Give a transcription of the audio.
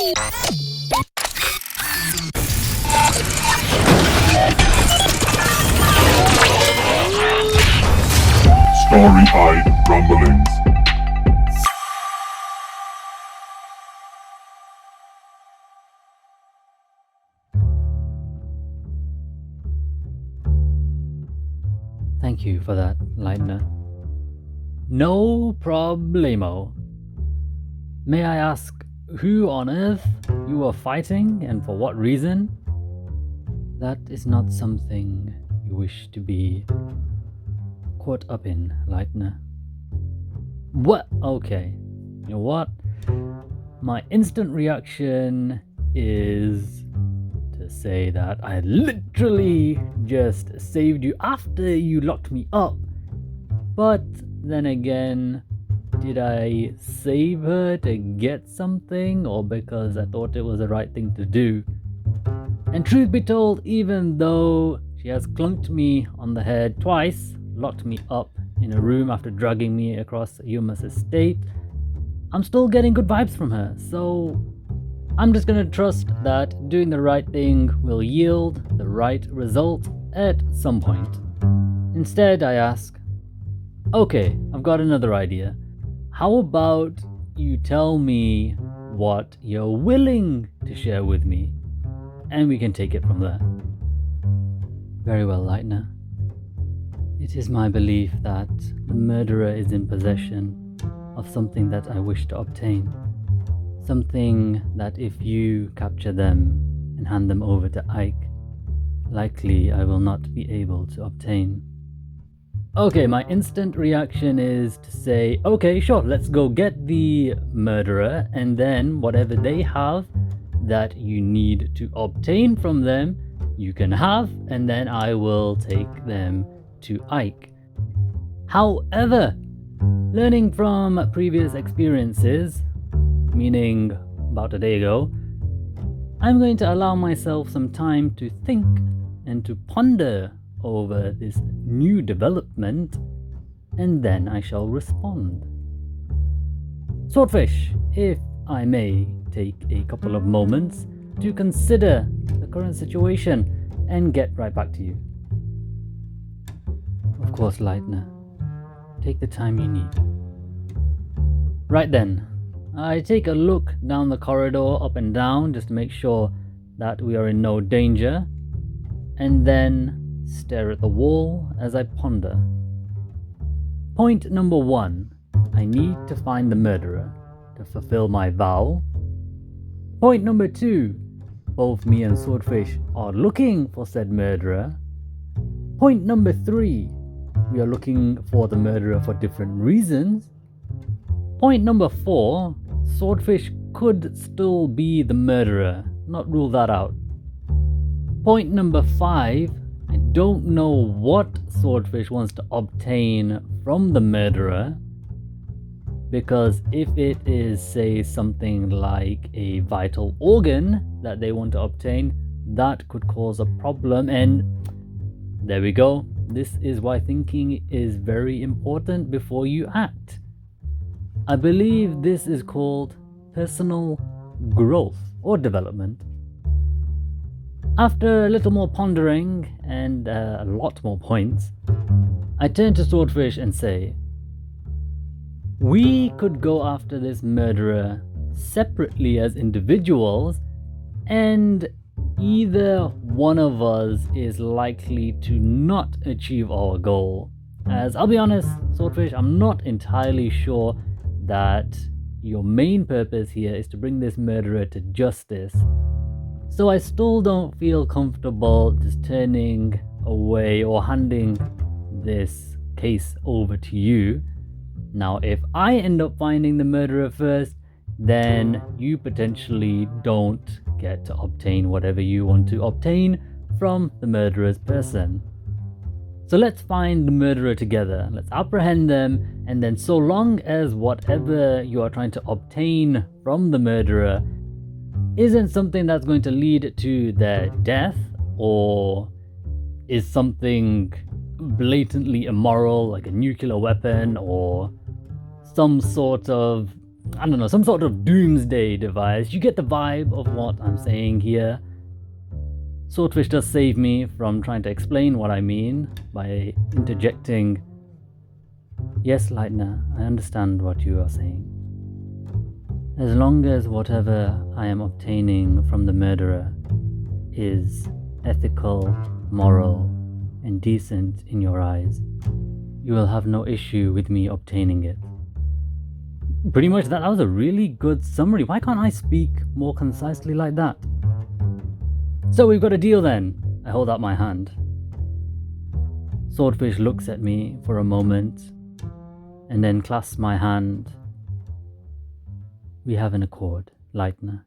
Starry-eyed rumblings. Thank you for that, Lightner. No problemo. May I ask who on earth you were fighting and for what reason? That is not something you wish to be caught up in, Lightner. What? Okay. You know what? My instant reaction is to say that I literally just saved you after you locked me up. But then again, did I save her to get something or because I thought it was the right thing to do? And truth be told, even though she has clunked me on the head twice, locked me up in a room after dragging me across Yuma's estate, I'm still getting good vibes from her. So I'm just gonna trust that doing the right thing will yield the right result at some point. Instead, I ask, okay, I've got another idea. How about you tell me what you're willing to share with me, and we can take it from there. Very well, Lightner. It is my belief that the murderer is in possession of something that I wish to obtain. Something that if you capture them and hand them over to Ike, likely I will not be able to obtain. Okay, my instant reaction is to say, okay, sure, let's go get the murderer, and then whatever they have that you need to obtain from them, you can have, and then I will take them to Ike. However, learning from previous experiences, meaning about a day ago, I'm going to allow myself some time to think and to ponder over this new development, and then I shall respond. Swordfish, if I may take a couple of moments to consider the current situation and get right back to you. Of course, Lightner. Take the time you need. Right then, I take a look down the corridor up and down just to make sure that we are in no danger, and then stare at the wall as I ponder. Point number 1. I need to find the murderer to fulfill my vow. Point number 2. Both me and Swordfish are looking for said murderer. Point number 3. We are looking for the murderer for different reasons. Point number 4. Swordfish could still be the murderer. Not rule that out. Point number 5. I don't know what Swordfish wants to obtain from the murderer, because if it is, say, something like a vital organ that they want to obtain, that could cause a problem, and there we go. This is why thinking is very important before you act. I believe this is called personal growth or development. After a little more pondering and a lot more points, I turn to Swordfish and say, we could go after this murderer separately as individuals, and either one of us is likely to not achieve our goal. As I'll be honest, Swordfish, I'm not entirely sure that your main purpose here is to bring this murderer to justice. So I still don't feel comfortable just turning away or handing this case over to you. Now, if I end up finding the murderer first, then you potentially don't get to obtain whatever you want to obtain from the murderer's person. So let's find the murderer together, let's apprehend them, and then so long as whatever you are trying to obtain from the murderer isn't something that's going to lead to their death, or is something blatantly immoral like a nuclear weapon or some sort of I don't know, some sort of doomsday device. You get the vibe of what I'm saying here. Swordfish does save me from trying to explain what I mean by interjecting, "Yes, Lightner, I understand what you are saying. As long as whatever I am obtaining from the murderer is ethical, moral, and decent in your eyes, you will have no issue with me obtaining it." Pretty much that was a really good summary. Why can't I speak more concisely like that? So we've got a deal then. I hold out my hand. Swordfish looks at me for a moment and then clasps my hand. We have an accord, Lightner.